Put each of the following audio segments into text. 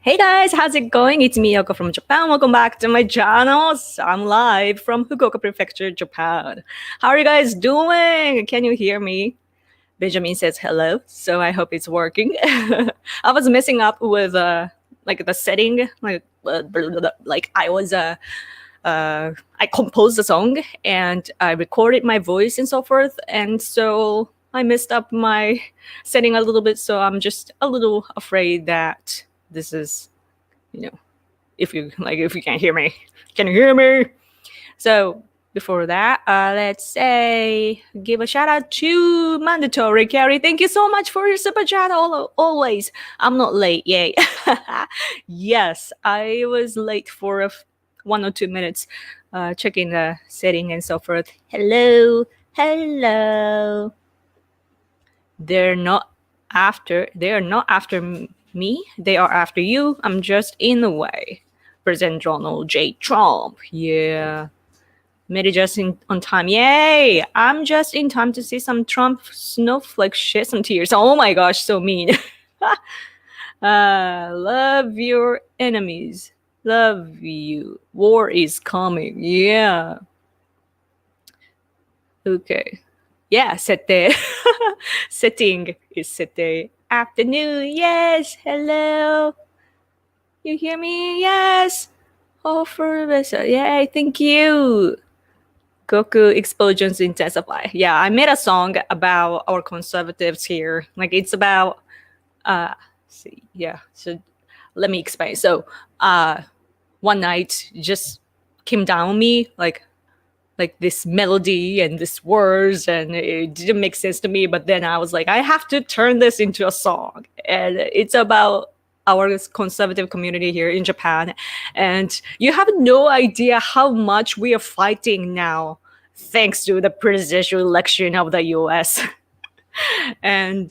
Hey guys, how's it going? It's me, Yoko from Japan. Welcome back to my channel. I'm live from Fukuoka Prefecture, Japan. How are you guys doing? Can you hear me? Benjamin says hello, so I hope it's working. I was messing up with like the setting, I composed the song and I recorded my voice and so forth, and so I messed up my setting a little bit. So I'm just a little afraid that this is, if you can't hear me, can you hear me? So before that, let's say give a shout out to Mandatory Carrie. Thank you so much for your super chat always. I'm not late, yay. Yes, I was late for 1 or 2 minutes checking the setting and so forth. Hello. They're not after me, they are after you. I'm just in the way. President Donald J. Trump. Yeah. Made it just on time. Yay! I'm just in time to see some Trump snowflake shed some tears. Oh my gosh, so mean. Love your enemies. Love you. War is coming. Yeah. Okay. Yeah, sete. Setting is sete. Afternoon. Yes. Hello. You hear me? Yes. Oh, for this. Yay. Thank you. Goku explosions intensify. Yeah, I made a song about our conservatives here. Like it's about so let me explain. So one night just came down on me like this melody and this words, and it didn't make sense to me, but then I was like, I have to turn this into a song, and it's about our conservative community here in Japan. And you have no idea how much we are fighting now thanks to the presidential election of the US. And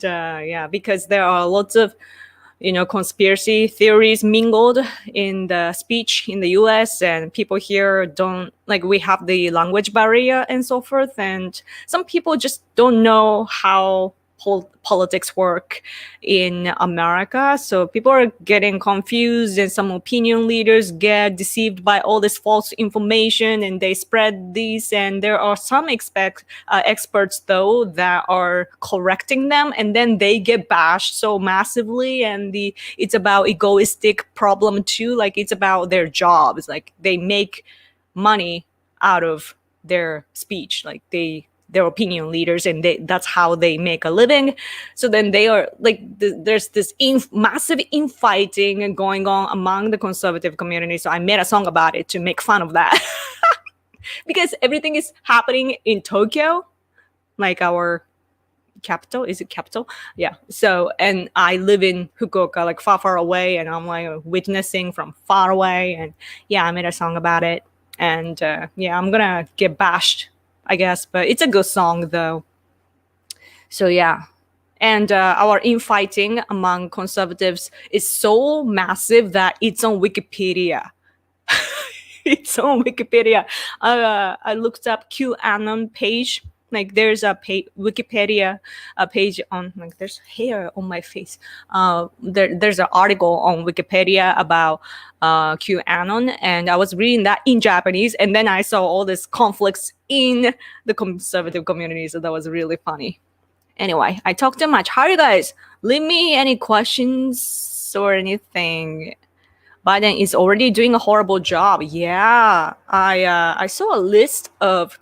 because there are lots of conspiracy theories mingled in the speech in the US, and people here don't we have the language barrier and so forth, and some people just don't know how politics work in America. So people are getting confused, and some opinion leaders get deceived by all this false information, and they spread these. And there are some experts though that are correcting them, and then they get bashed so massively. And it's about egoistic problem too. Like it's about their jobs. Like they make money out of their speech. Like they're opinion leaders, and that's how they make a living. So then they are there's this massive infighting going on among the conservative community. So I made a song about it to make fun of that. Because everything is happening in Tokyo, like our capital. Is it capital? Yeah. So, and I live in Fukuoka, like far away, and I'm like witnessing from far away. And yeah, I made a song about it. And I'm gonna get bashed, I guess, but it's a good song though. So yeah. And our infighting among conservatives is so massive that it's on Wikipedia. It's on Wikipedia. I looked up QAnon page. Like there's a Wikipedia page on, like there's hair on my face. There's an article on Wikipedia about QAnon, and I was reading that in Japanese, and then I saw all these conflicts in the conservative community, so that was really funny. Anyway, I talked too much. How are you guys? Leave me any questions or anything. Biden is already doing a horrible job. Yeah, I saw a list of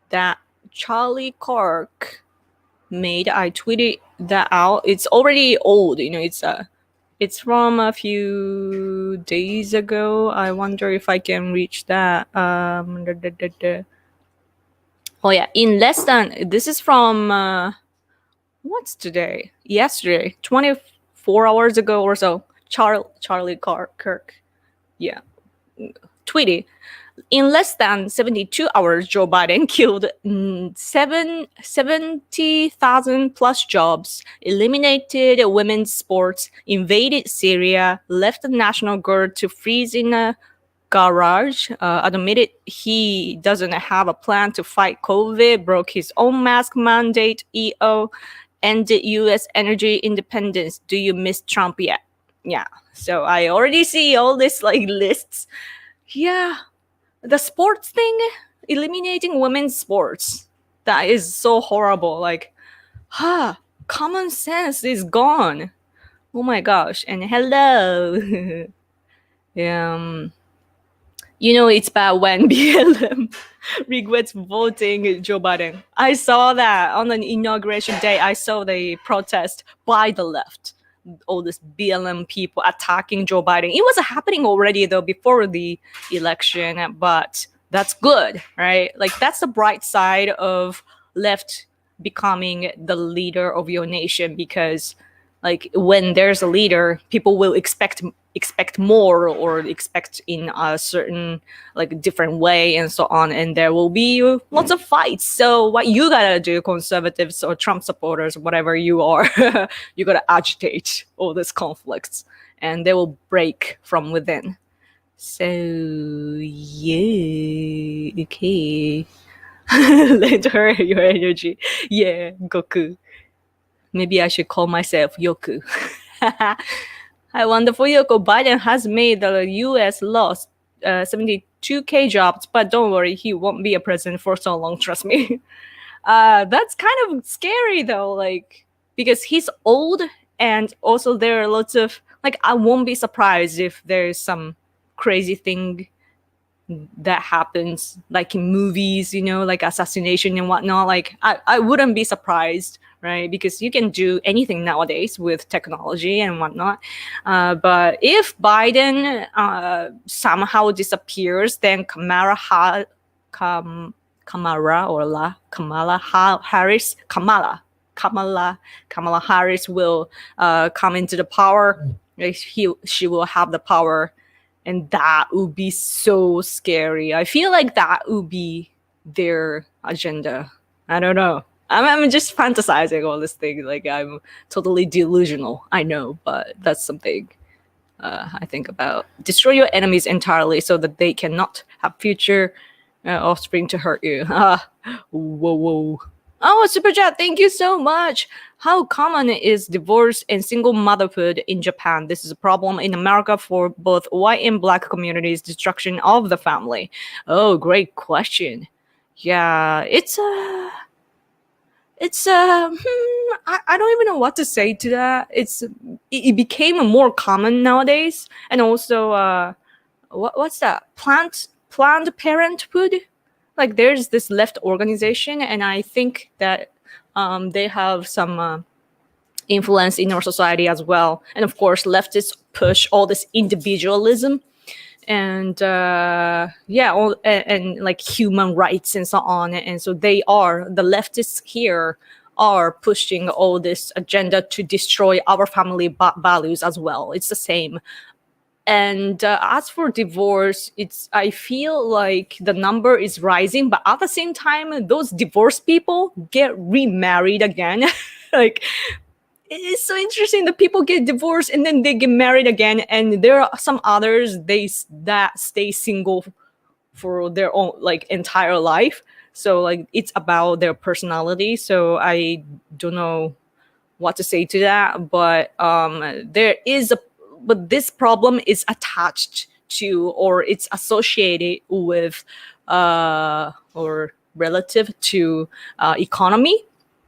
that Charlie Kirk made. I tweeted that out. It's already old, it's from a few days ago. I wonder if I can reach that. Oh yeah, in less than, this is from what's today? Yesterday, 24 hours ago or so. Charlie Kirk, yeah, tweeted. In less than 72 hours, Joe Biden killed 70,000 plus jobs, eliminated women's sports, invaded Syria, left the National Guard to freeze in a garage, admitted he doesn't have a plan to fight COVID, broke his own mask mandate, ended U.S. energy independence. Do you miss Trump yet? yeah. So I already see all this like lists. Yeah, the sports thing, eliminating women's sports. That is so horrible. Like, common sense is gone. Oh my gosh. And hello. It's bad when BLM regrets voting Joe Biden. I saw that on an inauguration day. I saw the protest by the left. All this BLM people attacking Joe Biden. It was happening already though before the election, but that's good, right? Like that's the bright side of left becoming the leader of your nation, because like when there's a leader, people will expect more, or expect in a certain like different way and so on, and there will be lots of fights. So what you gotta do, conservatives or Trump supporters, whatever you are, you gotta agitate all these conflicts and they will break from within. So yeah, okay. Lend her your energy. Yeah, Goku. Maybe I should call myself Yoku. Hi, wonderful Yoko. Biden has made the U.S. lost 72K jobs, but don't worry, he won't be a president for so long. Trust me. That's kind of scary though, like because he's old, and also there are lots of like I won't be surprised if there's some crazy thing that happens like in movies, like assassination and whatnot. Like I wouldn't be surprised, right? Because you can do anything nowadays with technology and whatnot. But if Biden somehow disappears, then Kamala Harris will come into the power. She will have the power. And that would be so scary. I feel like that would be their agenda. I don't know. I'm just fantasizing all this thing. Like I'm totally delusional. I know, but that's something I think about. Destroy your enemies entirely so that they cannot have future offspring to hurt you. Whoa. Oh, super chat! Thank you so much. How common is divorce and single motherhood in Japan? This is a problem in America for both white and black communities. Destruction of the family. Oh, great question. Yeah, I don't even know what to say to that. It became more common nowadays, and also what's that? Planned Parenthood. Like there's this left organization, and I think that they have some influence in our society as well. And of course, leftists push all this individualism and and like human rights and so on. And so the leftists here are pushing all this agenda to destroy our family values as well. It's the same. And as for divorce, I feel like the number is rising, but at the same time, those divorced people get remarried again. Like it's so interesting that people get divorced and then they get married again, and there are some others that stay single for their own like entire life. So like it's about their personality. So I don't know what to say to that, but but this problem is attached to, or it's associated with or relative to economy.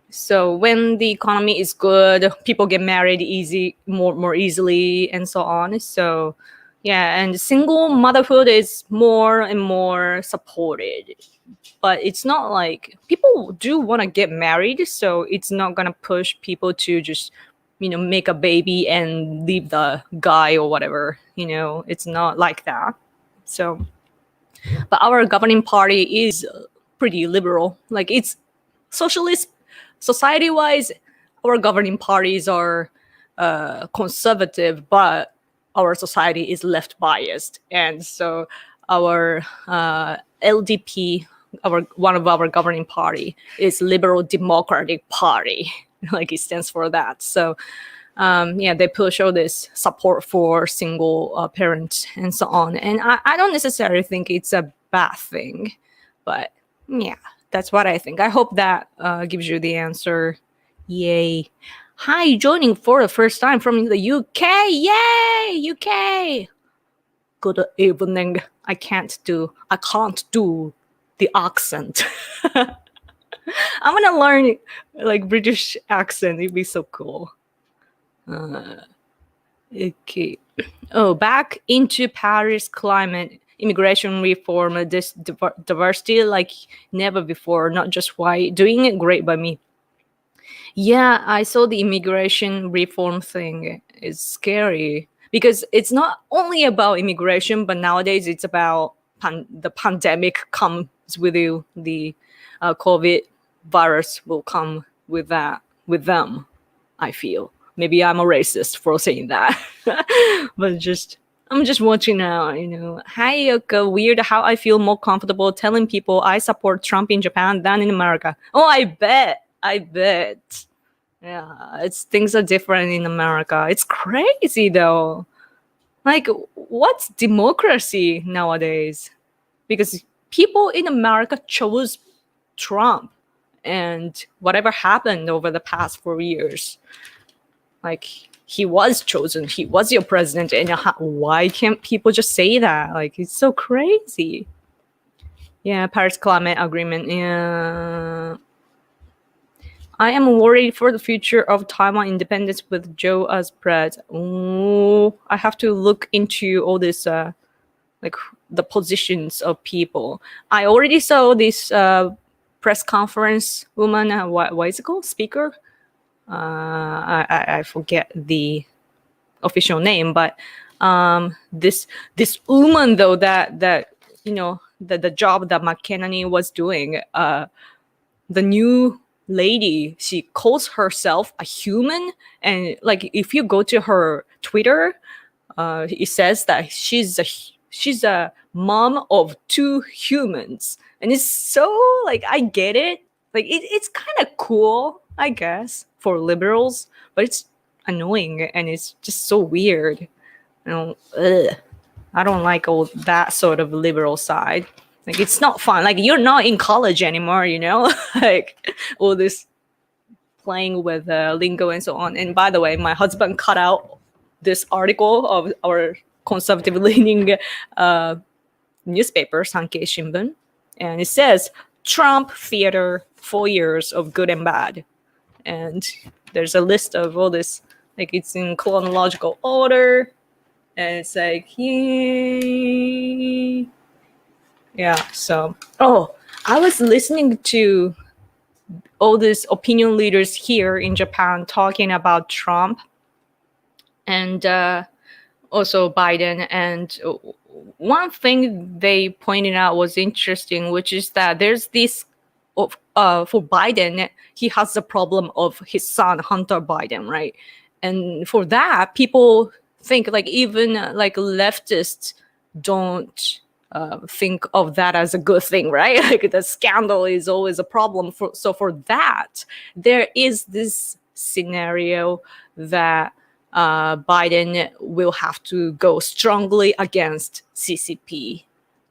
So when the economy is good, people get married more easily and so on. So yeah, and single motherhood is more and more supported. But it's not like people do want to get married, so it's not going to push people to just make a baby and leave the guy or whatever. It's not like that. So, but our governing party is pretty liberal. Like it's socialist society-wise. Our governing parties are conservative, but our society is left biased, and so our LDP, one of our governing party, is Liberal Democratic Party. Like it stands for that. So they push all this support for single parents and so on. And I don't necessarily think it's a bad thing, but yeah, that's what I think. I hope that gives you the answer. Yay. Hi, joining for the first time from the UK. Yay, UK. Good evening. I can't do the accent. I'm gonna learn like British accent. It'd be so cool. Okay. Oh, back into Paris climate, immigration reform, this diversity like never before, not just white, doing it great by me. Yeah, I saw the immigration reform thing. It's scary because it's not only about immigration, but nowadays it's about the pandemic comes with you. The COVID virus will come with them. I feel maybe I'm a racist for saying that, but I'm just watching now. Hi Yoko, weird how I feel more comfortable telling people I support Trump in Japan than in America. Oh, I bet. Yeah, things are different in America. It's crazy though. Like, what's democracy nowadays? Because people in America chose Trump, and whatever happened over the past 4 years, like he was chosen, he was your president, and why can't people just say that? Like, it's so crazy. Yeah, Paris Climate Agreement. Yeah. I am worried for the future of Taiwan independence with Joe as president. Oh, I have to look into all this, like the positions of people. I already saw this press conference woman. What is it called? Speaker. I forget the official name, but this woman though that the job that McKenney was doing, the new lady, she calls herself a human, and like if you go to her Twitter, it says that she's a mom of 2 humans, and it's so like I get it, like it's kind of cool, I guess, for liberals, but it's annoying and it's just so weird. I don't like all that sort of liberal side. Like, it's not fun. Like, you're not in college anymore, like all this playing with lingo and so on. And by the way, my husband cut out this article of our conservative leaning newspaper, Sankei Shimbun, and it says Trump theater, 4 years of good and bad. And there's a list of all this, like it's in chronological order, and it's like yeah. So I was listening to all these opinion leaders here in Japan talking about Trump and also Biden, and one thing they pointed out was interesting, which is that there's this for Biden, he has the problem of his son Hunter Biden, right? And for that, people think like even like leftists don't think of that as a good thing, right? Like the scandal is always a problem. So for that, there is this scenario that Biden will have to go strongly against CCP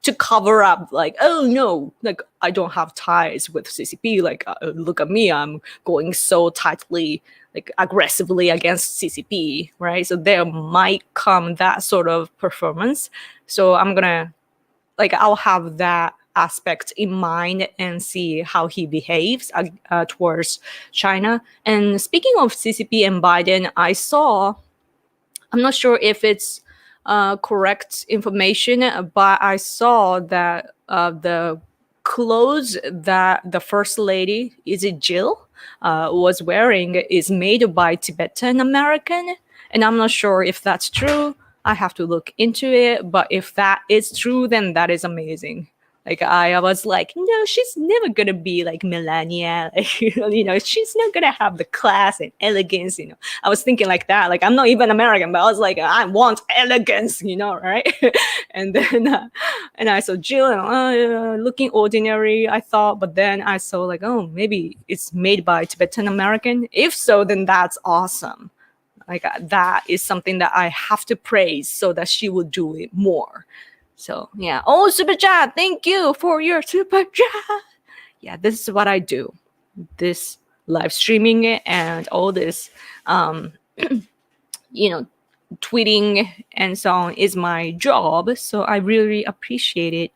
to cover up, like, oh no, like I don't have ties with CCP. Like, look at me, I'm going so tightly, like aggressively against CCP, right? So there might come that sort of performance. So I'll have that aspect in mind and see how he behaves towards China. And speaking of CCP and Biden, I'm not sure if it's correct information, but I saw that the clothes that the first lady, is it Jill, was wearing is made by Tibetan American, and I'm not sure if that's true. I have to look into it, but if that is true, then that is amazing. Like I was like, no, she's never gonna be like Melania. She's not gonna have the class and elegance. I was thinking like that. Like I'm not even American, but I was like, I want elegance. Right? And then and I saw Jill and looking ordinary, I thought, but then I saw like, oh, maybe it's made by Tibetan American. If so, then that's awesome. Like that is something that I have to praise so that she will do it more. So yeah. Oh, super chat! Thank you for your super chat. Yeah, this is what I do. This live streaming and all this, tweeting and so on is my job. So I really appreciate it.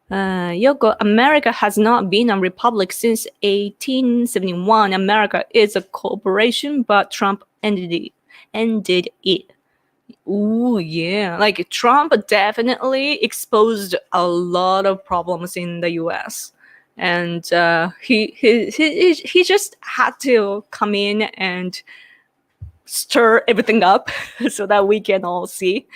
Yoko, America has not been a republic since 1871. America is a corporation, but Trump ended it. Ooh, yeah. Like Trump definitely exposed a lot of problems in the US. And he just had to come in and stir everything up so that we can all see.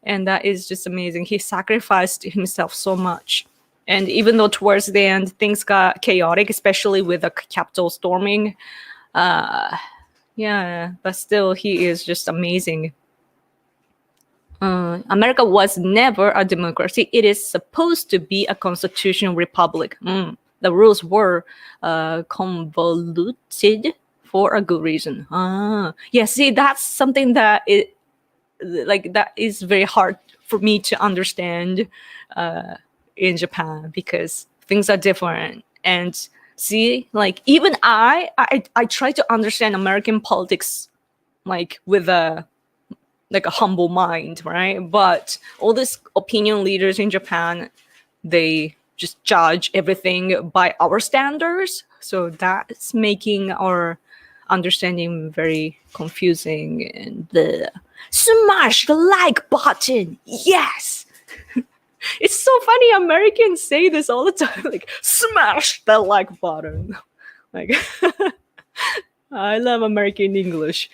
And that is just amazing. He sacrificed himself so much. And even though towards the end things got chaotic, especially with the Capitol storming, yeah, but still he is just amazing. America was never a democracy. It is supposed to be a constitutional republic. The rules were convoluted for a good reason. Yeah, see, that's something that is very hard for me to understand in Japan, because things are different. And see, like even I try to understand American politics like with a humble mind, right? But all these opinion leaders in Japan, they just judge everything by our standards. So that's making our understanding very confusing. And smash the like button. Yes. It's so funny. Americans say this all the time, like smash the like button. Like I love American English.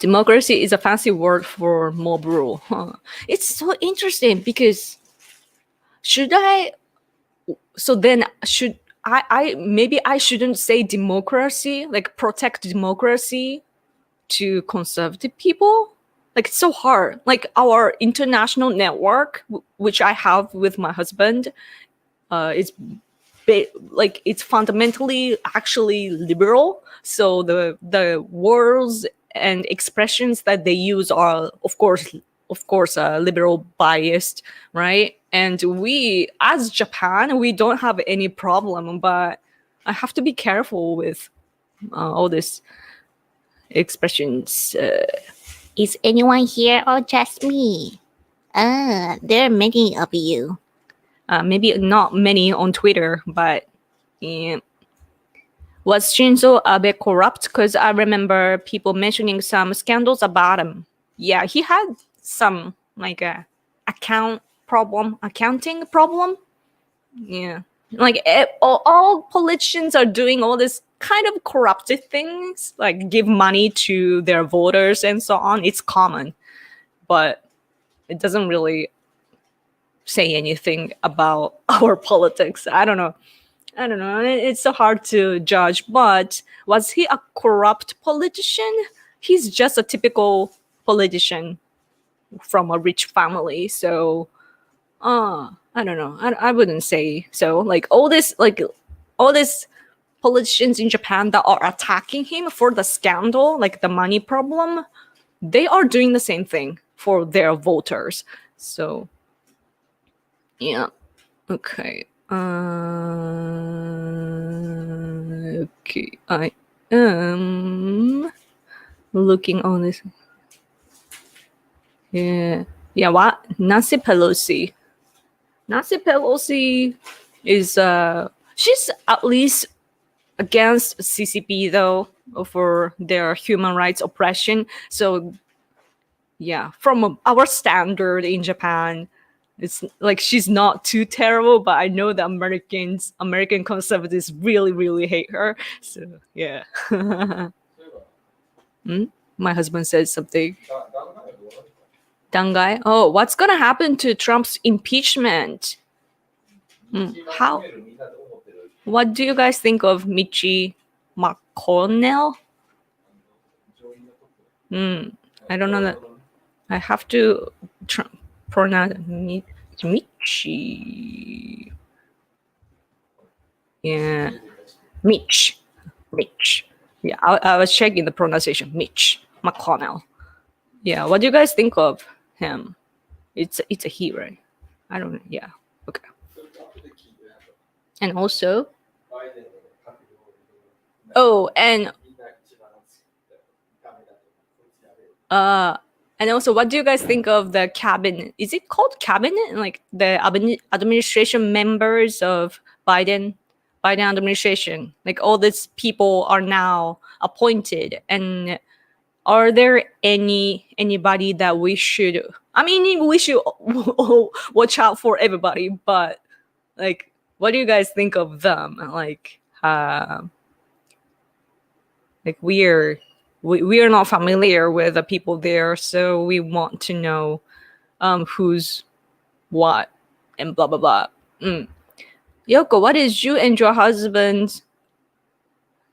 Democracy is a fancy word for mob rule. It's so interesting because maybe I shouldn't say democracy, like protect democracy to conservative people. Like it's so hard. Like our international network, which I have with my husband, it's fundamentally actually liberal. So the words and expressions that they use are of course liberal biased, right? And we as Japan, we don't have any problem, but I have to be careful with all these expressions. Is anyone here or just me? There are many of you. Maybe not many on Twitter, but yeah. Was Shinzo Abe corrupt? Because I remember people mentioning some scandals about him. Yeah, he had some accounting problem. Yeah, like all politicians are doing all this kind of corrupted things, like give money to their voters and so on. It's common, but it doesn't really say anything about our politics. I don't know. It's so hard to judge. But was he a corrupt politician? He's just a typical politician from a rich family. So, I don't know. I wouldn't say so. Like all these politicians in Japan that are attacking him for the scandal, like the money problem, they are doing the same thing for their voters. So, yeah. Okay. Okay, I am looking on this. Yeah. What? Nancy Pelosi is she's at least against CCP though, for their human rights oppression. So yeah, from our standard in Japan, it's like she's not too terrible, but I know the American conservatives really, really hate her. So yeah. My husband said something. Dangai? Oh, what's gonna happen to Trump's impeachment? How? What do you guys think of Michi McConnell? I don't know that. I have to pronounce Michi. Yeah, Mitch. Yeah, I was checking the pronunciation. Mitch McConnell. Yeah, what do you guys think of him? It's a he, right? I don't know. Yeah. Okay. And also, Oh, and also, what do you guys think of the cabinet? Is it called cabinet? Like the administration members of Biden administration. Like all these people are now appointed, and are there anybody that we should? I mean, we should watch out for everybody, but like, what do you guys think of them? Like we are not familiar with the people there, so we want to know who's what and blah blah blah. Yoko, what is you and your husband's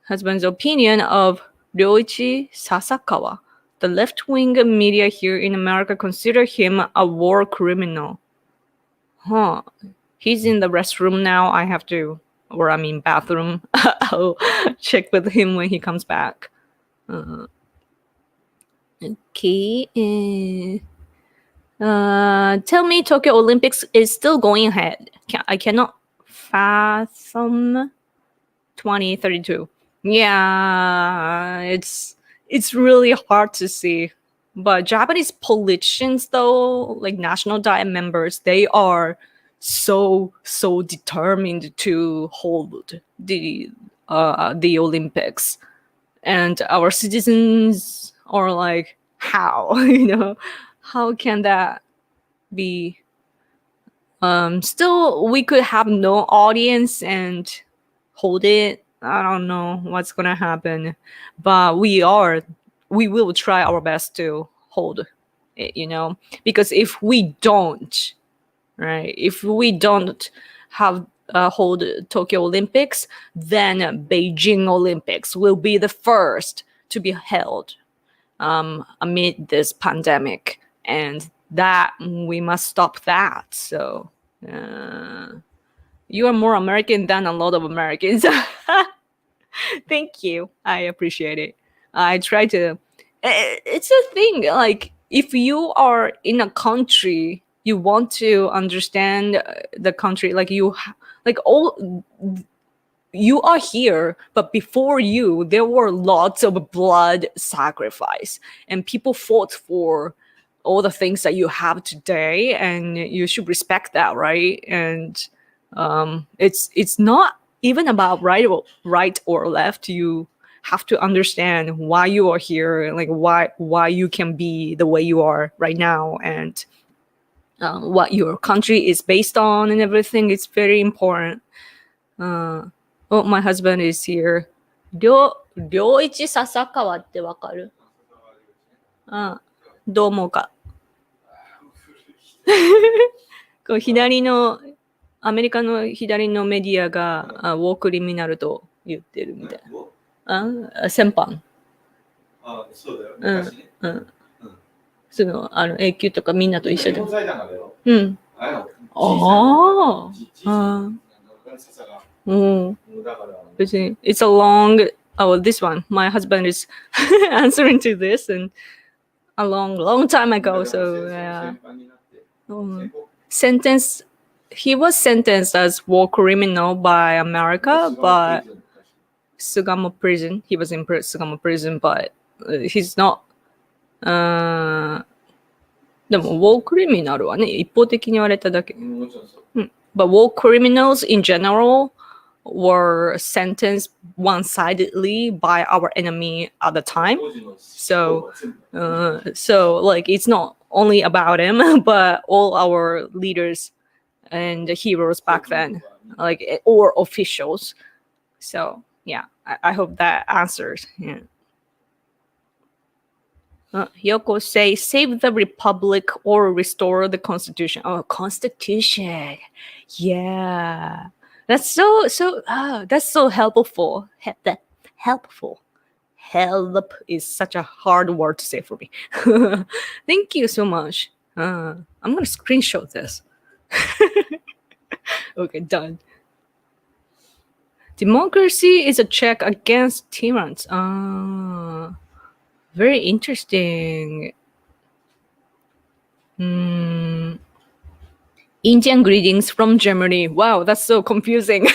opinion of Ryoichi Sasakawa? The left-wing media here in America consider him a war criminal. Huh. He's in the restroom now. I have to, or I mean bathroom. I'll check with him when he comes back. Okay. Tell me Tokyo Olympics is still going ahead. I cannot fathom 2032. Yeah, it's really hard to see. But Japanese politicians, though, like National Diet members, they are so determined to hold the Olympics, and our citizens are like, how how can that be? Still, we could have no audience and hold it. I don't know what's gonna happen, but we will try our best to hold it, because if we don't, right, if we don't have hold Tokyo Olympics, then Beijing Olympics will be the first to be held amid this pandemic, and that we must stop that. So you are more American than a lot of Americans. Thank you. I appreciate it. I try to. It's a thing. Like, if you are in a country, you want to understand the country. Like you are here, but before you, there were lots of blood sacrifice, and people fought for all the things that you have today, and you should respect that, right? And it's not even about right or left. You have to understand why you are here, like why you can be the way you are right now, and what your country is based on and everything. It's very important. Oh, my husband is here. 良一笹川ってわかる？どう思うか？こう左のアメリカの左のメディアがウォークリミナルと言ってるみたいな。先般。そうだよ。昔ね。その永久とかみんなと一緒で。日本財団がだよ。別に It's a long. Oh, this one. My husband is answering to this, and a long time ago. So yeah. He was sentenced as war criminal by America, but Sugamo prison. He was in Sugamo prison, but he's not. でも war criminal はね、一方的に言われただけ。But war criminals in general were sentenced one-sidedly by our enemy at the time. So like it's not only about him, but all our leaders and the heroes back then, like, or officials. So yeah, I hope that answers. Yeah. Yoko say, save the republic or restore the constitution. Oh, constitution. Yeah. That's so helpful. Helpful. Help is such a hard word to say for me. Thank you so much. I'm going to screenshot this. Okay, done. Democracy is a check against tyrants. Very interesting. Indian greetings from Germany. Wow, that's so confusing.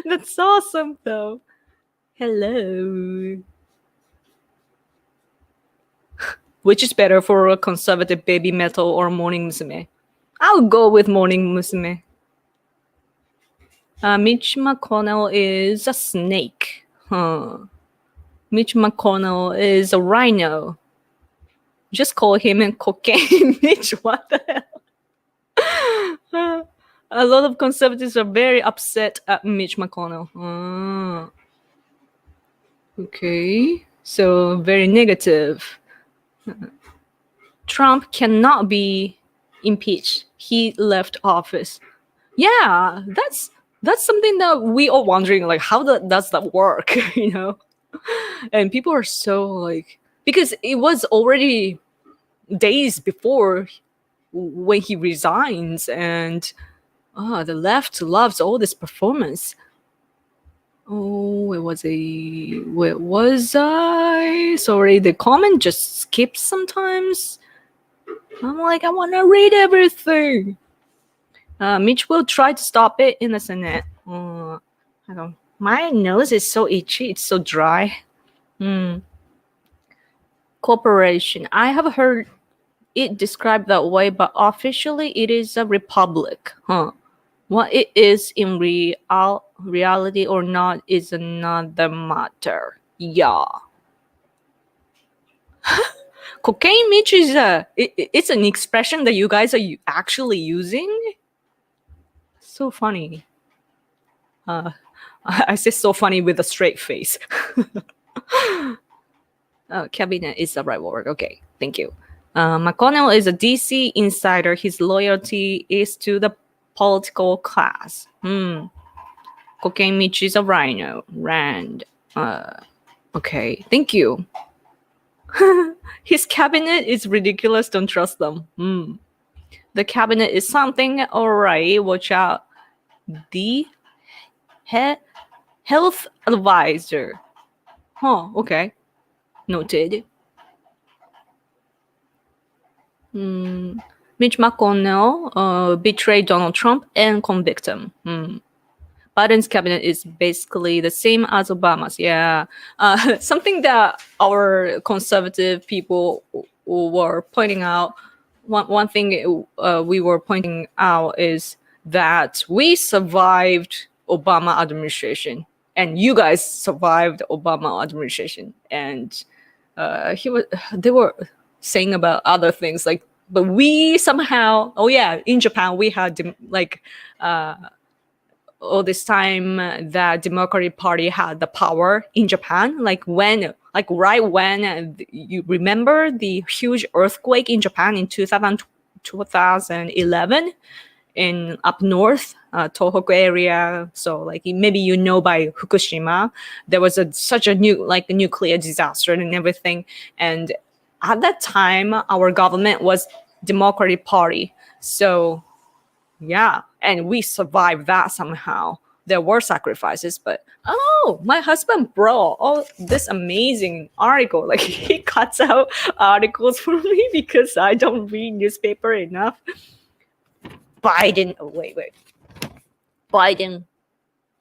That's awesome, though. Hello. Which is better for a conservative baby metal or morning musume? I'll go with morning musume. Mitch McConnell is a snake. Mitch McConnell is a rhino. Just call him cocaine Mitch. What the hell? A lot of conservatives are very upset at Mitch McConnell. Okay, so very negative. Trump cannot be impeached. He left office. Yeah, that's something that we are wondering, like, how does that work? You know, and people are so like, because it was already days before when he resigns, and the left loves all this performance. Oh, where was I? Sorry, the comment just skips sometimes. I'm like, I want to read everything. Mitch will try to stop it in the Senate. I don't. My nose is so itchy. It's so dry. Corporation. I have heard it described that way, but officially it is a republic. What it is in reality or not is another matter. Yeah. Cocaine Mitch is it's an expression that you guys are actually using. So funny. I say so funny with a straight face. Cabinet is the right word. Okay, thank you. McConnell is a DC insider. His loyalty is to the political class. Cocaine Mitch is a rhino. Rand. Okay, thank you. His cabinet is ridiculous. Don't trust them. The cabinet is something. All right, watch out. The health advisor. Okay. Noted. Mitch McConnell betrayed Donald Trump and convict him. Biden's cabinet is basically the same as Obama's. Yeah. Something that our conservative people were pointing out, one thing we were pointing out is that we survived Obama administration and you guys survived Obama administration. And they were saying about other things like, but we somehow, in Japan, we had all this time that Democratic Party had the power in Japan, right when you remember the huge earthquake in Japan in 2011 in up north, Tohoku area. So maybe by Fukushima, there was such a nuclear disaster and everything. And at that time, our government was Democratic Party. So yeah, and we survived that somehow. There were sacrifices, but my husband brought all this amazing article. He cuts out articles for me because I don't read newspaper enough. Biden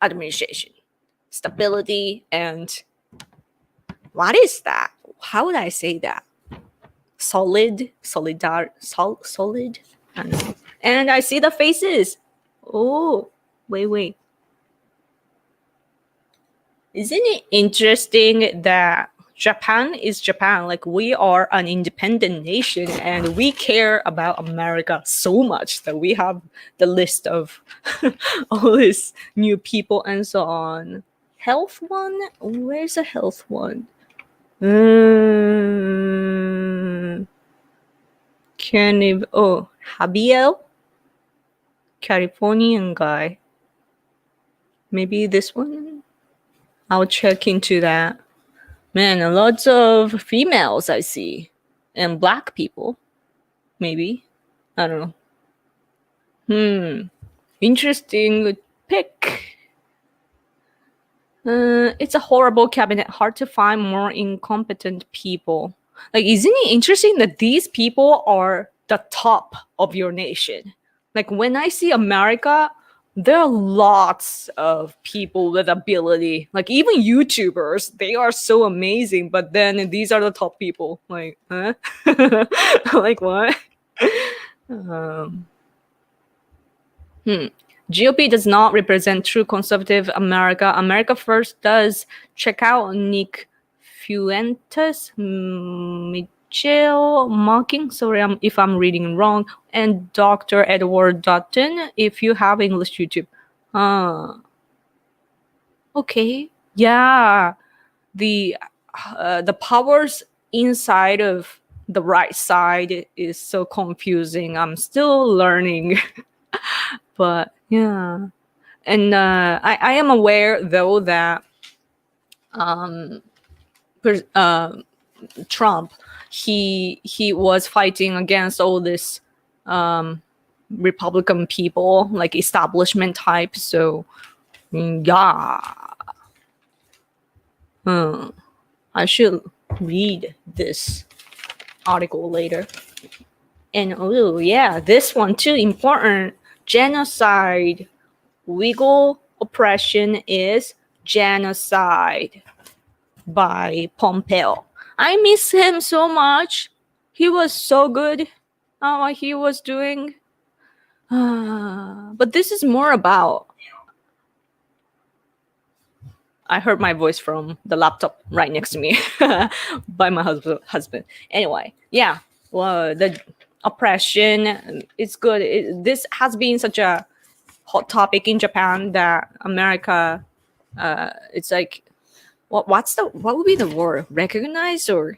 administration, stability, and what is that? How would I say that? Solid. I don't know. And I see the faces. Oh, wait. Isn't it interesting that Japan is Japan? We are an independent nation and we care about America so much that we have the list of all these new people and so on. Health one? Where's the health one? Javier? Californian guy. Maybe this one? I'll check into that. Man, lots of females I see. And black people. Maybe. I don't know. Interesting pick. It's a horrible cabinet. Hard to find more incompetent people. Isn't it interesting that these people are the top of your nation? When I see America, there are lots of people with ability, like even YouTubers. They are so amazing, but then these are the top people. Like, huh? Like what? Um, GOP does not represent true conservative America. America First does. Check out Nick Fuentes, Michelle Mocking, sorry if I'm reading wrong, and Dr. Edward Dutton if you have English YouTube. Okay. Yeah. The powers inside of the right side is so confusing. I'm still learning. But yeah. And I am aware though that Trump, he was fighting against all this Republican people, like establishment type. So yeah, I should read this article later. And oh yeah, this one too important. Genocide. Legal oppression is genocide by Pompeo. I miss him so much. He was so good at what he was doing. But this is more about... I heard my voice from the laptop right next to me by my husband. Anyway, yeah, well, the oppression, it's good. This has been such a hot topic in Japan that America, it's like, what would be the word? Recognize or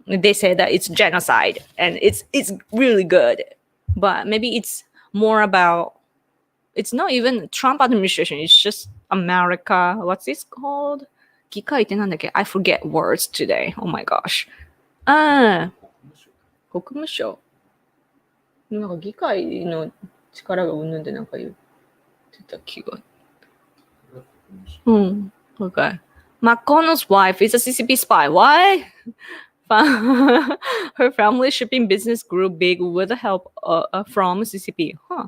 they say that it's genocide and it's really good, but maybe it's more about, it's not even Trump administration, it's just America. What's this called? 議会ってなんだっけ? I forget words today. Oh my gosh. 国務省。なんか議会の力がうんぬんでなんか言ってた気が。Okay. McConnell's wife is a CCP spy. Why? Her family shipping business grew big with the help from CCP. Huh.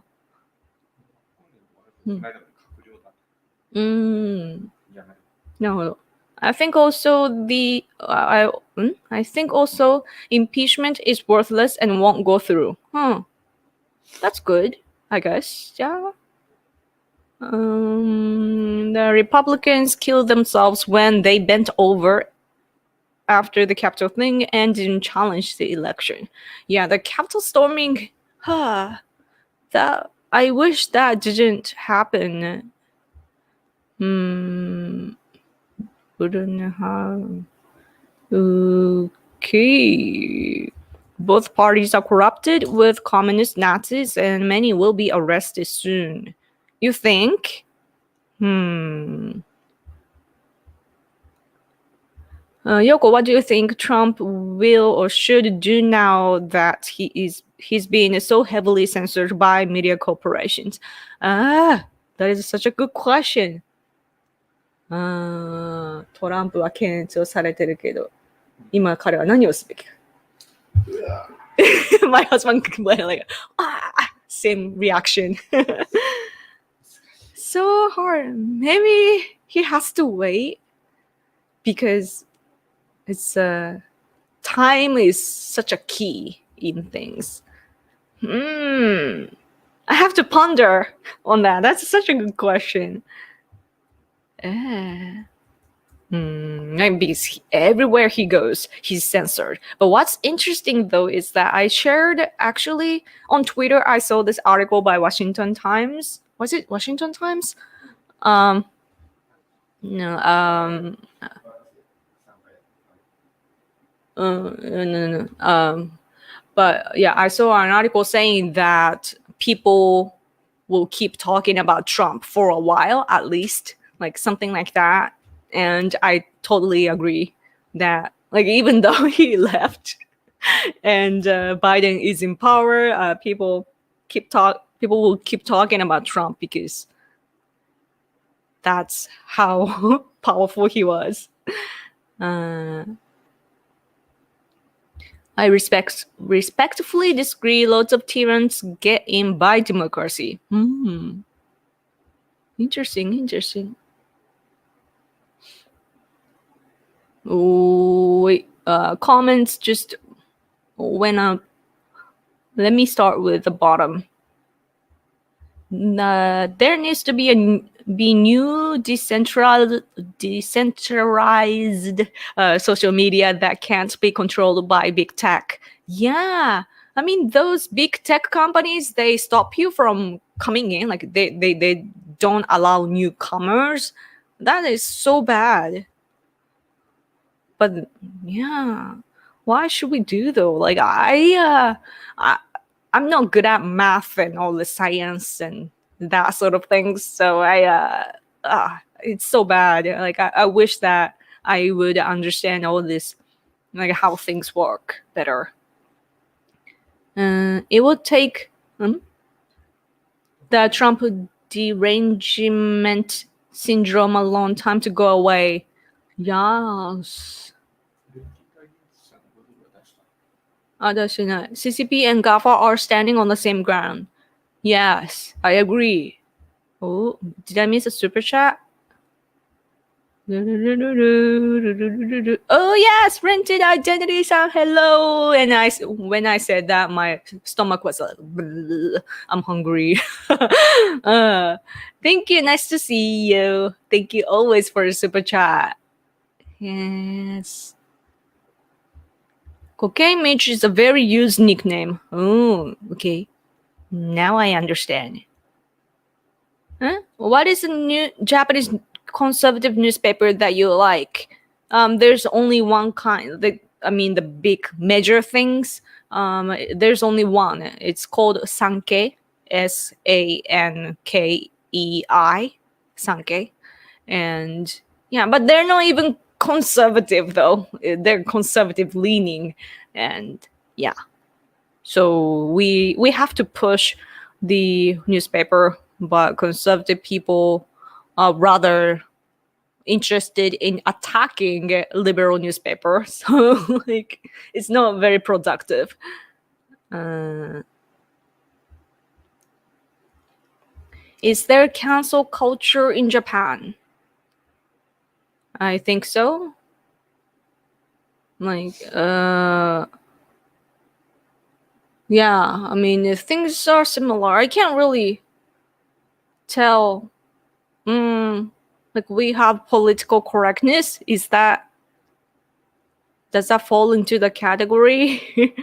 No. I think also I think also impeachment is worthless and won't go through. That's good, I guess. Yeah. The Republicans killed themselves when they bent over after the Capitol thing and didn't challenge the election. Yeah, the Capitol storming. That I wish that didn't happen. Wouldn't have. Okay. Both parties are corrupted with communist Nazis, and many will be arrested soon. You think? Yoko, what do you think Trump will or should do now that he's being so heavily censored by media corporations? That is such a good question. トランプは検閲をされてるけど、今彼は何をすべきか。My husband complained like, same reaction. So hard. Maybe he has to wait because it's time is such a key in things. I have to ponder on that. That's such a good question. Maybe everywhere he goes, he's censored. But what's interesting though is that I shared actually on Twitter. I saw this article by Washington Times. Was it Washington Times? No. But yeah, I saw an article saying that people will keep talking about Trump for a while, at least, like something like that. And I totally agree that, like, even though he left and Biden is in power, people will keep talking about Trump because that's how powerful he was. I respectfully disagree. Lots of tyrants get in by democracy. Interesting. Oh, wait. Comments just went up. Let me start with the bottom. There needs to be new decentralized social media that can't be controlled by big tech. Yeah, I mean those big tech companies, they stop you from coming in. Like they don't allow newcomers. That is so bad. But yeah, why should we do though? Like I'm not good at math and all the science and that sort of things. So it's so bad. Like I wish that I would understand all this, like how things work better. It would take the Trump derangement syndrome a long time to go away. Yes. CCP and GAFA are standing on the same ground. Yes, I agree. Oh, did I miss a super chat? Oh yes, rented identity sound. Hello. And when I said that, my stomach was like, I'm hungry. Thank you. Nice to see you. Thank you always for the super chat. Yes. Cocaine Mitch is a very used nickname. Oh, okay. Now I understand. Huh? What is a new Japanese conservative newspaper that you like? There's only one kind. The big major things. There's only one. It's called Sankei. Sankei. Sankei. And yeah, but they're not even conservative though. They're conservative leaning, and yeah. So we have to push the newspaper, but conservative people are rather interested in attacking liberal newspaper. So like it's not very productive. Is there cancel culture in Japan? I think so. Like, yeah, I mean, things are similar. I can't really tell. Like, we have political correctness. Does that fall into the category?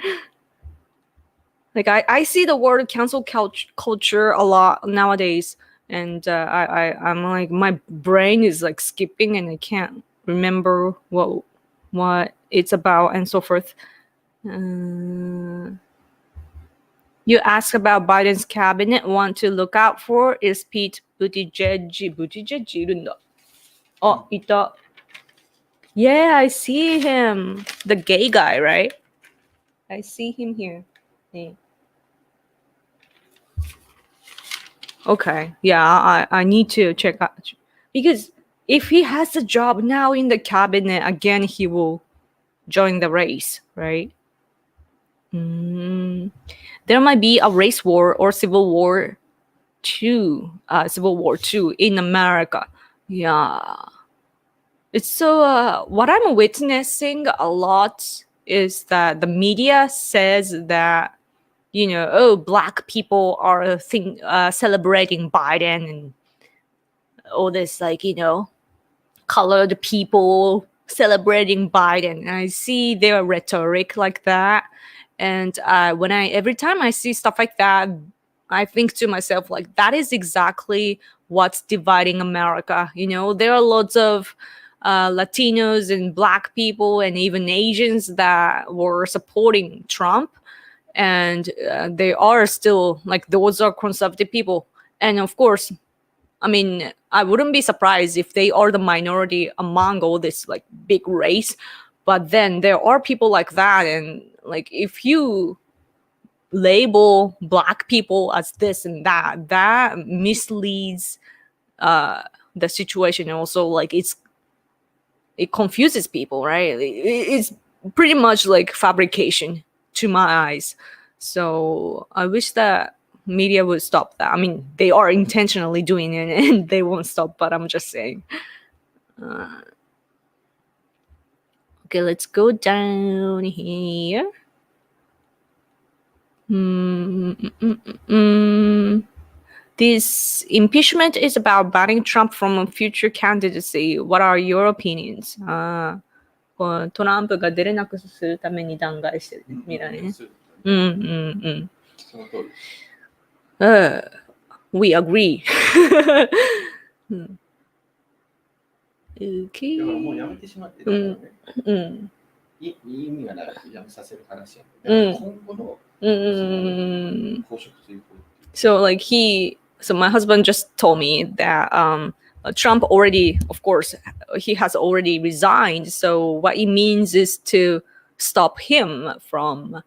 Like, I see the word cancel culture a lot nowadays. And I'm like, my brain is like skipping and I can't remember what it's about and so forth. You ask about Biden's cabinet. One to look out for is Pete Buttigieg. Buttigieg いるんだ。あ、いた。Yeah, I see him. The gay guy, right? I see him here. Yeah. Okay, yeah, I need to check out, because if he has a job now in the cabinet, again, he will join the race, right? There might be a race war or civil war too in America. Yeah. It's so, what I'm witnessing a lot is that the media says that, black people are celebrating Biden and all this, like, colored people celebrating Biden. And I see their rhetoric like that. And every time I see stuff like that, I think to myself, like, that is exactly what's dividing America. There are lots of Latinos and black people and even Asians that were supporting Trump. And they are still, like, those are conservative people. And of course, I mean, I wouldn't be surprised if they are the minority among all this, like, big race. But then there are people like that. And, like, if you label black people as this and that misleads the situation. Also, like, it confuses people, right? It's pretty much like fabrication to my eyes. So I wish that media would stop that. I mean, they are intentionally doing it and they won't stop, but I'm just saying. Okay, let's go down here. This impeachment is about banning Trump from a future candidacy. What are your opinions? トランプが出れなくするために弾劾してるみたいね。その通りです。We agree. だからもうやめてしまって、だからね、いい意味がないやめさせる話やん。今後の公職ということ。So like so my husband just told me that Trump already, of course, he has already resigned. So what it means is to stop him from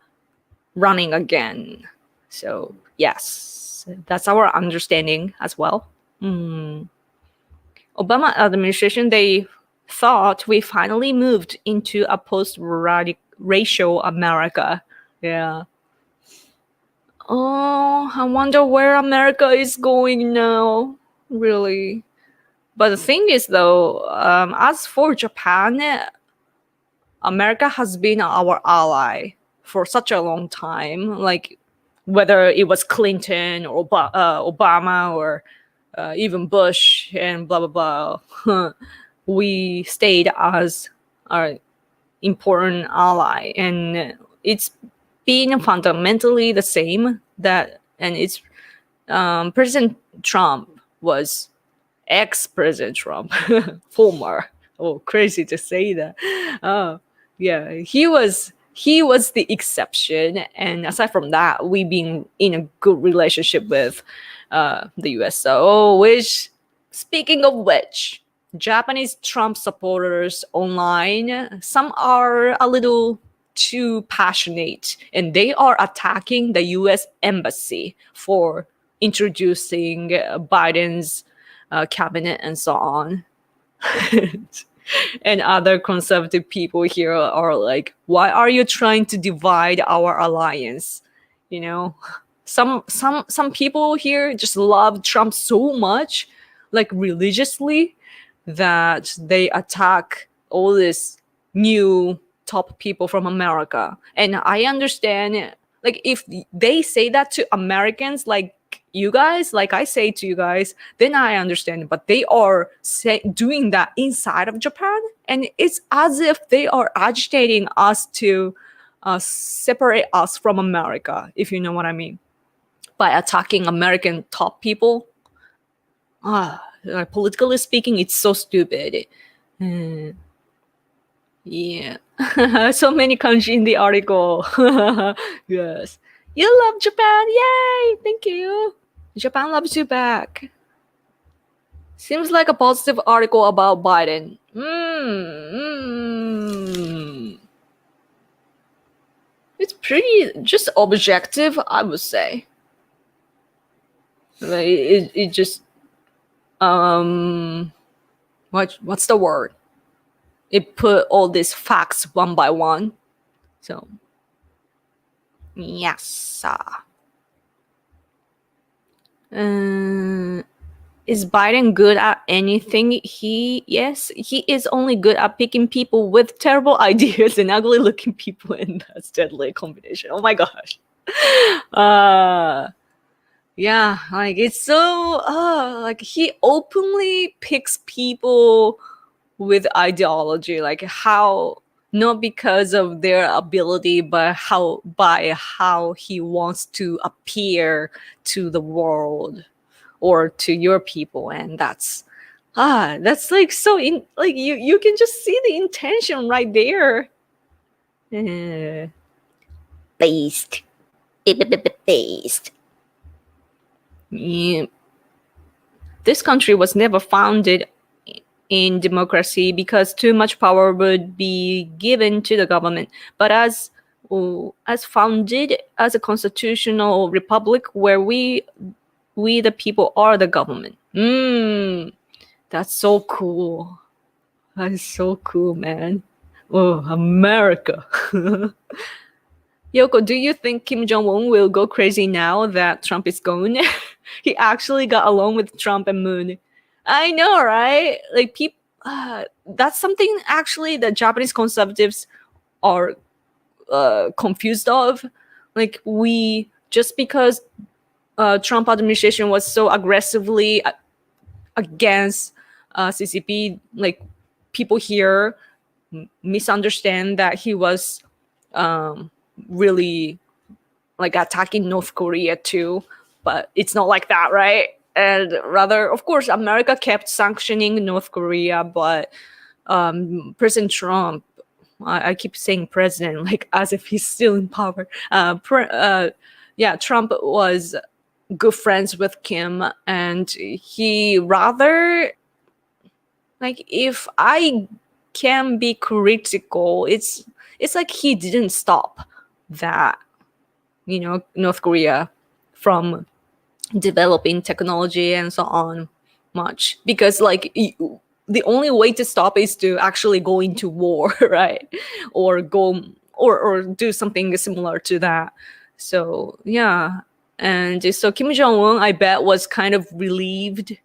running again. So yes, that's our understanding as well. Obama administration, they thought we finally moved into a post-racial America. Yeah. Oh, I wonder where America is going now. Really. But the thing is, though, as for Japan, America has been our ally for such a long time. Like, whether it was Clinton or Obama or even Bush and blah, blah, blah. We stayed as our important ally. And it's been fundamentally the same and it's President Trump was ex-President Trump, former. Oh, crazy to say that. Yeah, he was the exception, and aside from that, we've been in a good relationship with the US. So, which, speaking of which, Japanese Trump supporters online, some are a little too passionate, and they are attacking the US embassy for introducing Biden's cabinet and so on. And other conservative people here are like, why are you trying to divide our alliance? You know, some people here just love Trump so much, like religiously, that they attack all this new top people from America. And I understand, like, if they say that to Americans, like you guys, like I say to you guys, then I understand. But they are doing that inside of Japan, and it's as if they are agitating us to separate us from America, if you know what I mean, by attacking American top people. Politically speaking, it's so stupid. Yeah. So many kanji in the article. Yes. You love Japan. Yay. Thank you. Japan loves you back. Seems like a positive article about Biden. It's pretty just objective, I would say. It just what's the word? It put all these facts one by one. So yes. Is Biden good at anything? Yes, he is only good at picking people with terrible ideas and ugly looking people, and that's deadly combination. Oh my gosh. Yeah, like it's so like he openly picks people with ideology, like how, not because of their ability, but by how he wants to appear to the world or to your people. And that's like so like you can just see the intention right there. Based. Based. Yeah. This country was never founded in democracy because too much power would be given to the government, but as founded as a constitutional republic where we the people are the government. That's so cool. That is so cool, man. Oh, America. Yoko, do you think Kim Jong-un will go crazy now that Trump is gone? He actually got along with Trump and Moon. I know, right? Like, that's something actually that Japanese conservatives are confused of. Like, just because Trump administration was so aggressively against CCP, like, people here misunderstand that he was really like attacking North Korea too, but it's not like that, right? And rather, of course, America kept sanctioning North Korea, but President Trump, I keep saying president like as if he's still in power. Trump was good friends with Kim, and he rather, like, if I can be critical, it's like he didn't stop that, North Korea from developing technology and so on much, because like the only way to stop is to actually go into war, right? Or go or do something similar to that. So yeah, and so Kim Jong-un, I bet, was kind of relieved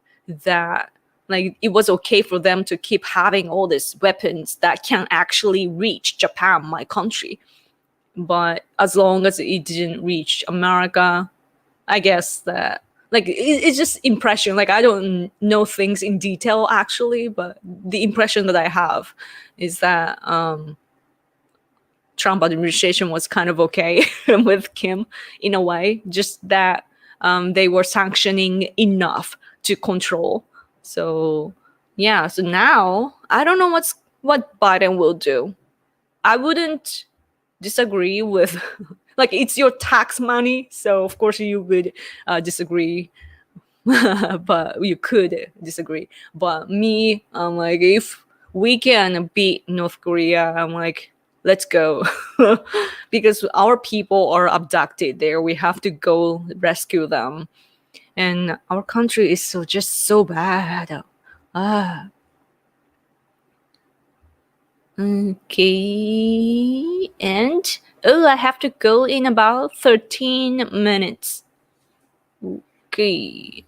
that like it was okay for them to keep having all these weapons that can actually reach Japan, my country. But as long as it didn't reach America, I guess that like it's just impression. Like I don't know things in detail actually, but the impression that I have is that Trump administration was kind of okay with Kim in a way, just that they were sanctioning enough to control. So yeah, so now I don't know what Biden will do. I wouldn't disagree with like it's your tax money, so of course you would disagree. But you could disagree, but me, I'm like, if we can beat North Korea, I'm like, let's go. Because our people are abducted there, we have to go rescue them, and our country is just so bad. Okay, and I have to go in about 13 minutes. Okay.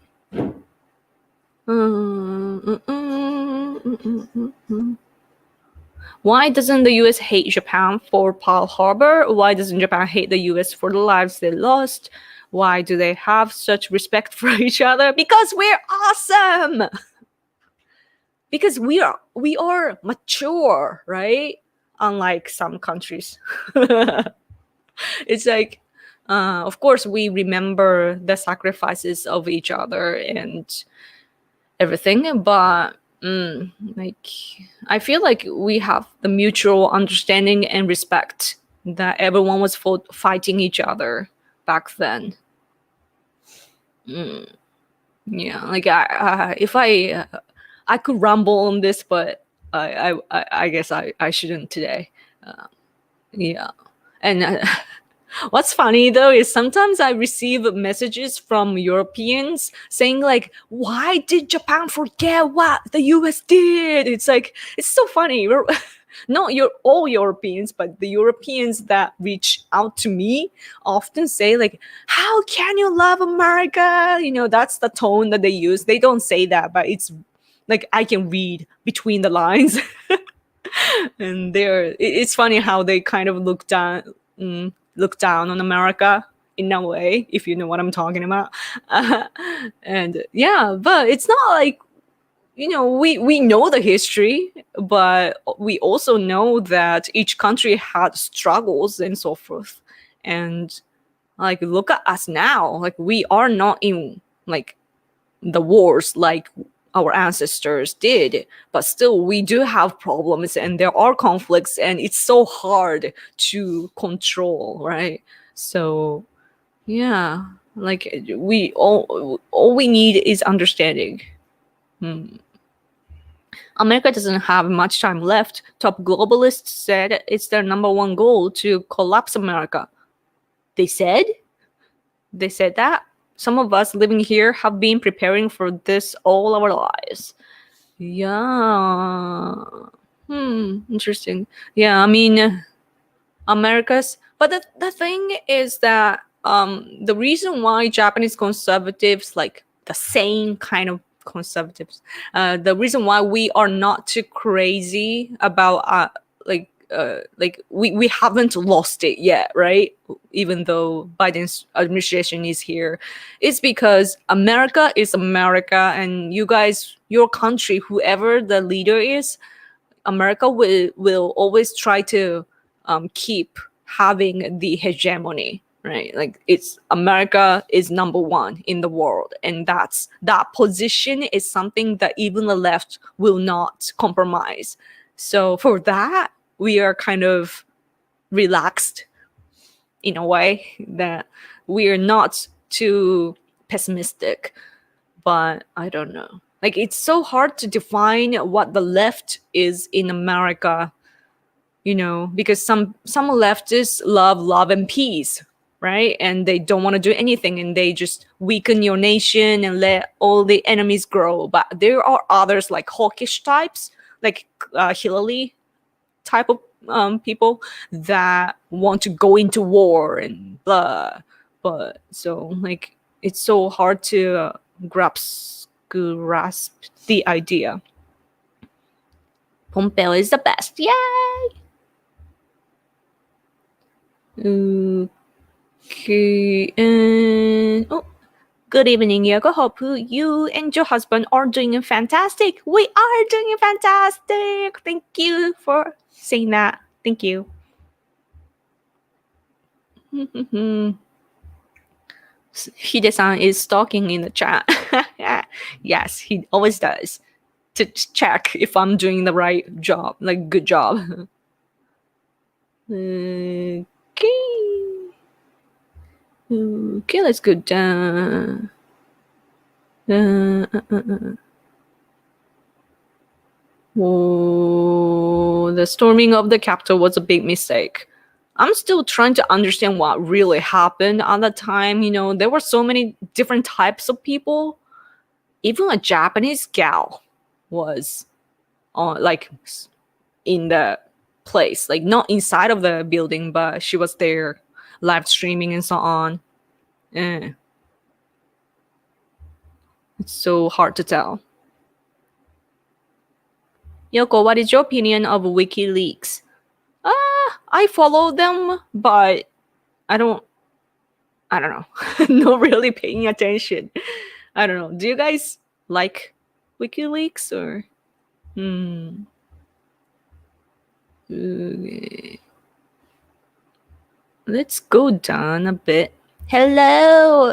Why doesn't the US hate Japan for Pearl Harbor? Why doesn't Japan hate the US for the lives they lost? Why do they have such respect for each other? Because we're awesome. Because we are mature, right? Unlike some countries. It's like, of course, we remember the sacrifices of each other and everything, but like I feel like we have the mutual understanding and respect that everyone was fighting each other back then. Yeah, like if I could ramble on this, but I guess I shouldn't today. Yeah, and what's funny though is sometimes I receive messages from Europeans saying like, "Why did Japan forget what the US did?" It's like it's so funny. Not all Europeans, but the Europeans that reach out to me often say like, "How can you love America?" That's the tone that they use. They don't say that, but it's like I can read between the lines. And it's funny how they kind of look down on America in a way, if you know what I'm talking about. And yeah, but it's not like, we know the history, but we also know that each country had struggles and so forth. And like, look at us now. Like, we are not in like the wars like our ancestors did, but still we do have problems and there are conflicts and it's so hard to control, right? So yeah, like we all we need is understanding. America doesn't have much time left. Top globalists said it's their number one goal to collapse America. They said that. Some of us living here have been preparing for this all our lives. Yeah. Interesting. Yeah, I mean, America's. But the thing is that the reason why Japanese conservatives, like the same kind of conservatives, the reason why we are not too crazy about like we haven't lost it yet, right? Even though Biden's administration is here, it's because America is America, and you guys, your country, whoever the leader is, America will always try to keep having the hegemony, right? Like it's America is number one in the world, and that position is something that even the left will not compromise. So for that, we are kind of relaxed in a way that we are not too pessimistic. But I don't know. Like it's so hard to define what the left is in America, because some leftists love and peace, right? And they don't want to do anything, and they just weaken your nation and let all the enemies grow. But there are others like hawkish types, like Hillary type of people that want to go into war and blah. But so like it's so hard to grasp the idea. Pompeo is the best. Yay! Okay, and Good evening, Yoko. Hope you and your husband are doing fantastic. We are doing fantastic. Thank you for saying that. Thank you. Hide-san is stalking in the chat. Yes, he always does to check if I'm doing the right job, like good job. Okay. Okay, let's go down. Whoa, the storming of the capital was a big mistake. I'm still trying to understand what really happened at the time. There were so many different types of people. Even a Japanese gal was like in the place, like not inside of the building, but she was there live streaming and so on. It's so hard to tell. Yoko, what is your opinion of WikiLeaks? I follow them, but I don't know. Not really paying attention. I don't know. Do you guys like WikiLeaks or? Okay. Let's go down a bit. Hello.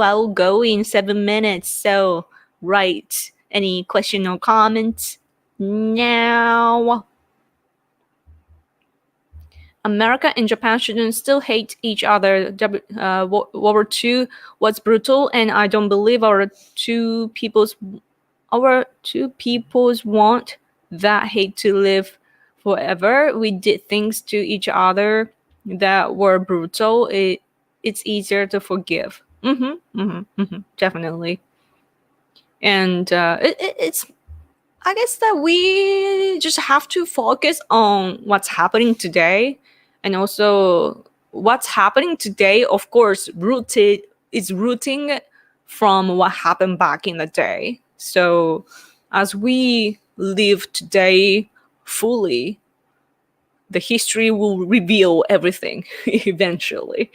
I'll go in 7 minutes. So, right. Any question or comments? Now. America and Japan shouldn't still hate each other. World War II was brutal, and I don't believe our two peoples want that hate to live forever. We did things to each other that were brutal. It's easier to forgive. Definitely. And it's I guess that we just have to focus on what's happening today, and also what's happening today, of course, rooting from what happened back in the day. So as we live today fully, the history will reveal everything eventually,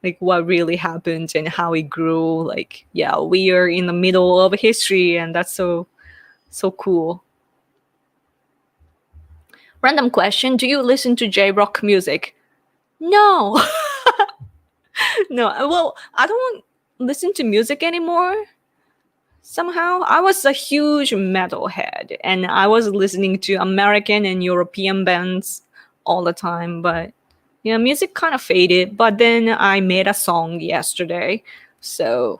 like what really happened and how it grew. Like, yeah, we are in the middle of history, and that's so cool. Random question: do you listen to J-rock music? No. No. Well, I don't listen to music anymore. Somehow, I was a huge metalhead, and I was listening to American and European bands all the time. But yeah, music kind of faded. But then I made a song yesterday, so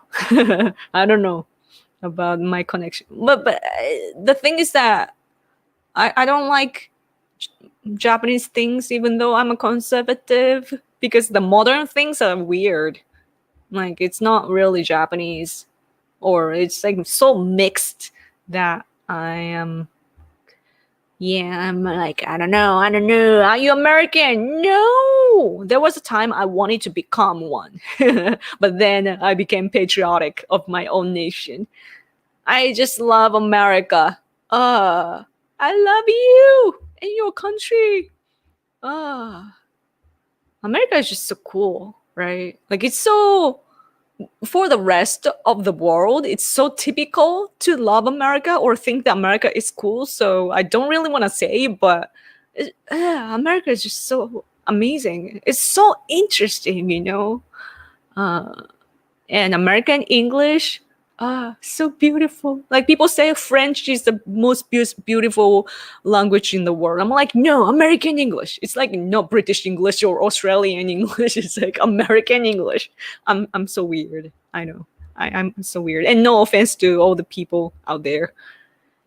I don't know about my connection. But the thing is that I don't like Japanese things, even though I'm a conservative, because the modern things are weird. Like it's not really Japanese, or it's like so mixed that I am, Yeah, I'm like, I don't know. Are you American? No. There was a time I wanted to become one, but then I became patriotic of my own nation. I just love America. I love you and your country. America is just so cool, right? Like it's so, for the rest of the world, it's so typical to love America or think that America is cool. So I don't really want to say, but America is just so amazing. It's so interesting, you know. And American English, so beautiful. Like people say French is the most beautiful language in the world. I'm like, no, American English. It's like not British English or Australian English. It's like American English. I'm so weird. I know. I'm so weird. And no offense to all the people out there.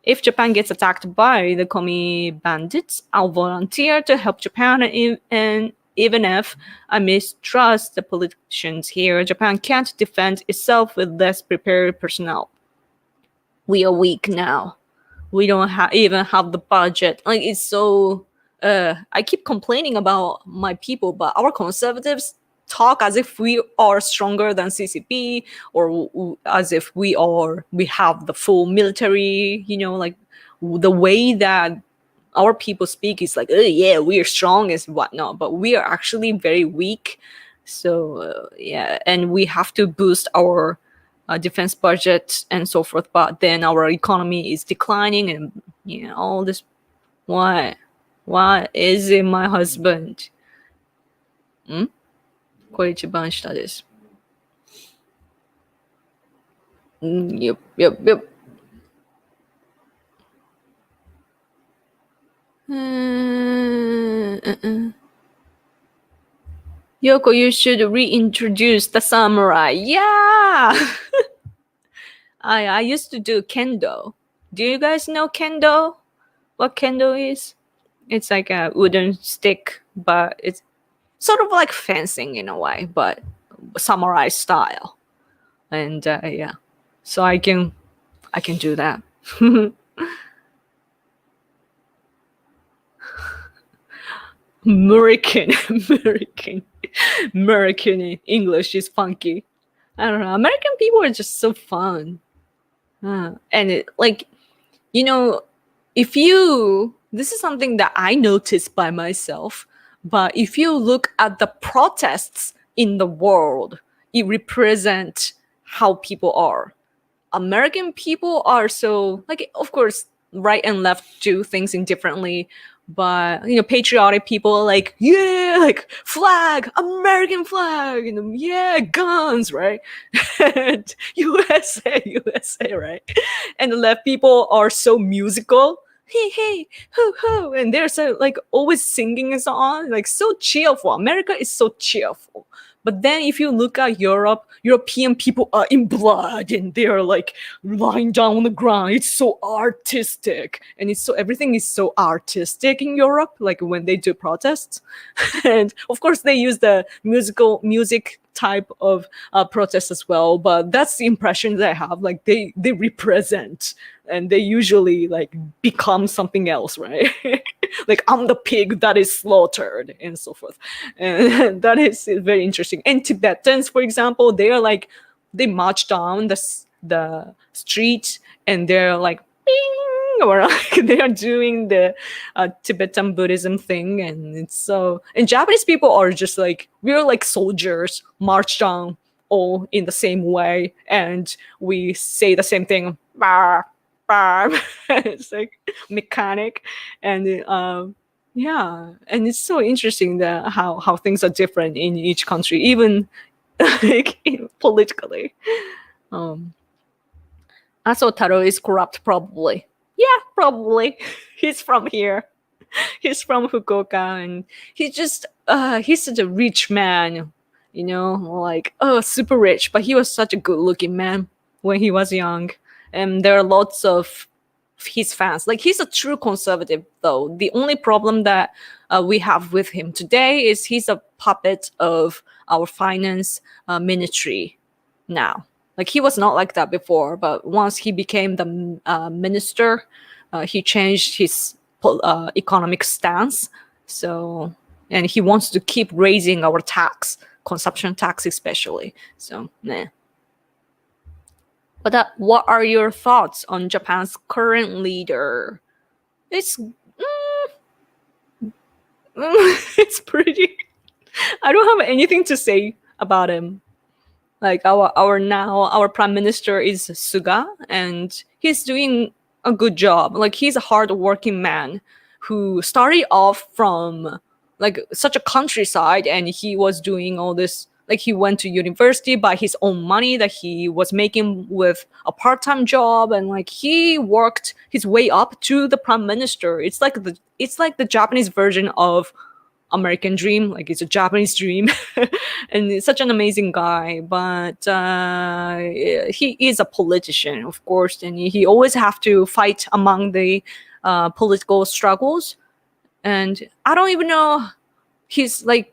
If Japan gets attacked by the commie bandits, I'll volunteer to help Japan, and even if I mistrust the politicians here, Japan can't defend itself with less prepared personnel. We are weak now. We don't even have the budget. Like it's so. I keep complaining about my people, but our conservatives talk as if we are stronger than CCP, or as if we have the full military. You know, like the way that our people speak is like, oh yeah, we are strong and whatnot, but we are actually very weak. So yeah, and we have to boost our defense budget and so forth. But then our economy is declining, and you know all this. What is it, my husband? これ一番下です。Yep. Yoko, you should reintroduce the samurai. Yeah! I used to do kendo. Do you guys know kendo? What kendo is? It's like a wooden stick, but it's sort of like fencing in a way, but samurai style. And yeah, so I can do that. American English is funky. I don't know. American people are just so fun. And it, like, you know, this is something that I noticed by myself, but if you look at the protests in the world, it represents how people are. American people are so, like, of course, right and left do things indifferently, but you know, patriotic people are like, yeah, like flag, American flag, and yeah, guns, right? And USA, right? And the left people are so musical, hey, hoo hoo, and they're so like always singing and so on, like so cheerful. America is so cheerful. But then if you look at Europe, European people are in blood and they're like lying down on the ground. It's so artistic. And it's so, everything is so artistic in Europe, like when they do protests. And of course they use the music type of protest as well, but that's the impression that I have. Like they represent, and they usually like become something else, right? Like I'm the pig that is slaughtered and so forth, and that is very interesting. And Tibetans, for example, they are like, they march down the street and they're like bing, or like they are doing the Tibetan Buddhism thing. And it's so, and Japanese people are just like, we're like soldiers, march down all in the same way, and we say the same thing, bah, bah. It's like mechanic. And yeah, and it's so interesting that how things are different in each country, even like politically. Aso Taro is corrupt, probably. Yeah, probably. He's from here. He's from Fukuoka, and he's such a rich man, you know, like, oh, super rich, but he was such a good looking man when he was young. And there are lots of his fans. Like, he's a true conservative, though. The only problem that we have with him today is he's a puppet of our finance ministry now. Like, he was not like that before, but once he became the minister, he changed his economic stance. So, and he wants to keep raising our tax, consumption tax especially. So, nah. But what are your thoughts on Japan's current leader? It's it's pretty. I don't have anything to say about him. Like our prime minister is Suga, and he's doing a good job. Like he's a hardworking man who started off from like such a countryside, and he was doing all this. Like he went to university by his own money that he was making with a part-time job, and like he worked his way up to the prime minister. It's like the Japanese version of American dream. Like it's a Japanese dream. And he's such an amazing guy, but he is a politician, of course, and he always have to fight among the political struggles. And I don't even know his like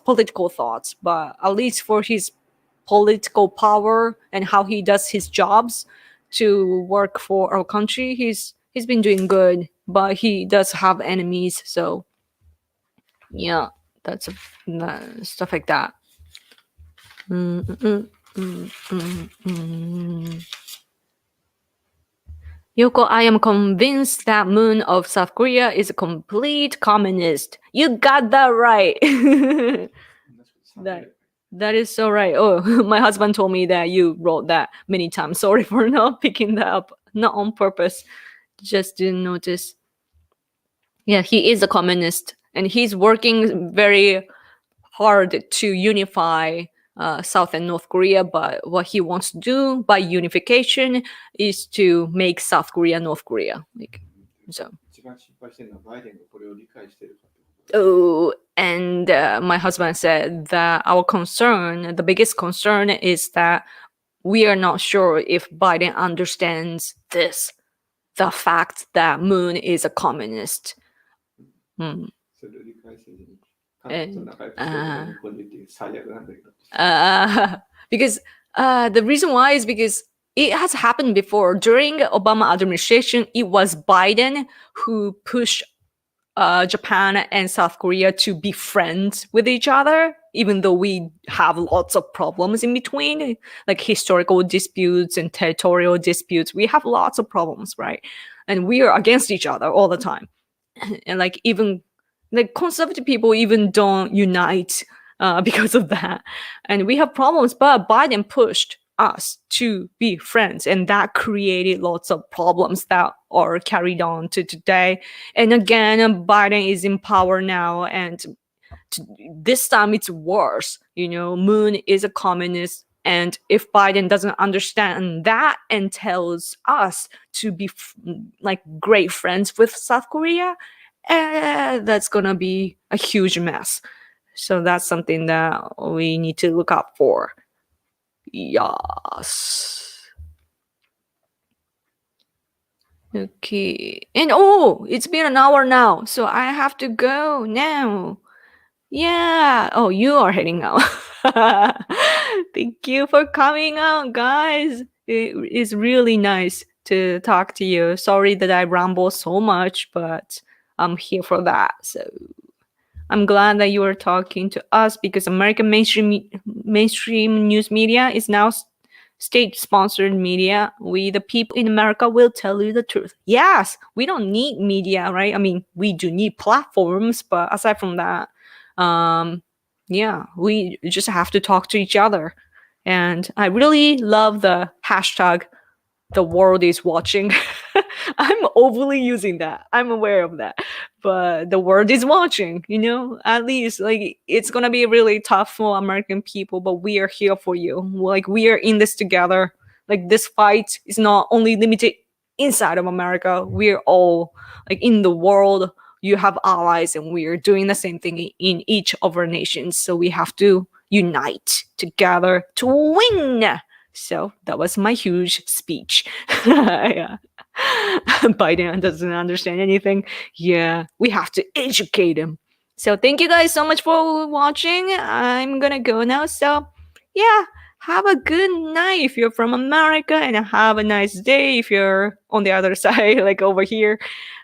political thoughts, but at least for his political power and how he does his jobs to work for our country, he's been doing good, but he does have enemies. So yeah, that's stuff like that. Yoko, I am convinced that Moon of South Korea is a complete communist. You got that right. That is so right. Oh, my husband told me that you wrote that many times. Sorry for not picking that up. Not on purpose. Just didn't notice. Yeah, he is a communist. And he's working very hard to unify South and North Korea, but what he wants to do by unification is to make South Korea North Korea. Like, so. Oh, and my husband said that our concern, the biggest concern, is that we are not sure if Biden understands this, the fact that Moon is a communist. Because the reason why is because it has happened before. During Obama administration, it was Biden who pushed Japan and South Korea to be friends with each other, even though we have lots of problems in between, like historical disputes and territorial disputes. We have lots of problems, right? And we are against each other all the time. And like even like conservative people even don't unite because of that. And we have problems, but Biden pushed us to be friends, and that created lots of problems that are carried on to today. And again, Biden is in power now, and this time it's worse. You know, Moon is a communist, and if Biden doesn't understand that and tells us to be like great friends with South Korea, that's gonna be a huge mess. So that's something that we need to look out for. Yes. Okay. And it's been an hour now, so I have to go now. Yeah. Oh, you are heading out. Thank you for coming out, guys. It is really nice to talk to you. Sorry that I ramble so much, but I'm here for that. So I'm glad that you are talking to us, because American mainstream news media is now state-sponsored media. We, the people in America, will tell you the truth. Yes, we don't need media, right? I mean, we do need platforms, but aside from that, yeah, we just have to talk to each other. And I really love the hashtag "the world is watching." I'm overly using that. I'm aware of that. But the world is watching, you know, at least like it's going to be really tough for American people, but we are here for you. Like we are in this together. Like this fight is not only limited inside of America. We're all like in the world. You have allies, and we are doing the same thing in each of our nations. So we have to unite together to win. So that was my huge speech. Yeah. Biden doesn't understand anything. Yeah, we have to educate him. So thank you guys so much for watching. I'm gonna go now. So yeah, have a good night if you're from America, and have a nice day if you're on the other side, like over here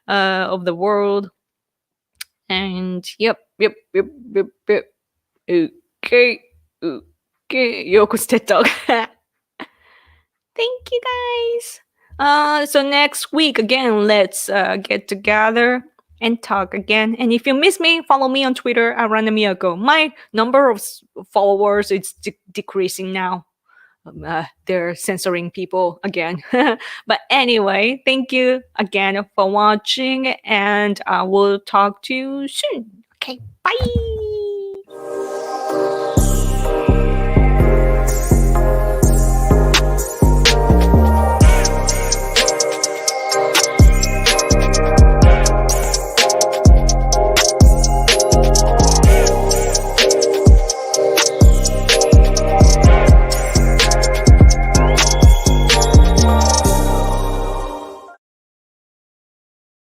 of the world. And yep. Okay. Yoko's TED Talk. Thank you guys. So next week again, let's get together and talk again. And if you miss me, follow me on Twitter at Random Yoko. My number of followers is decreasing now. They're censoring people again. But anyway, thank you again for watching, and I will talk to you soon. Okay, bye.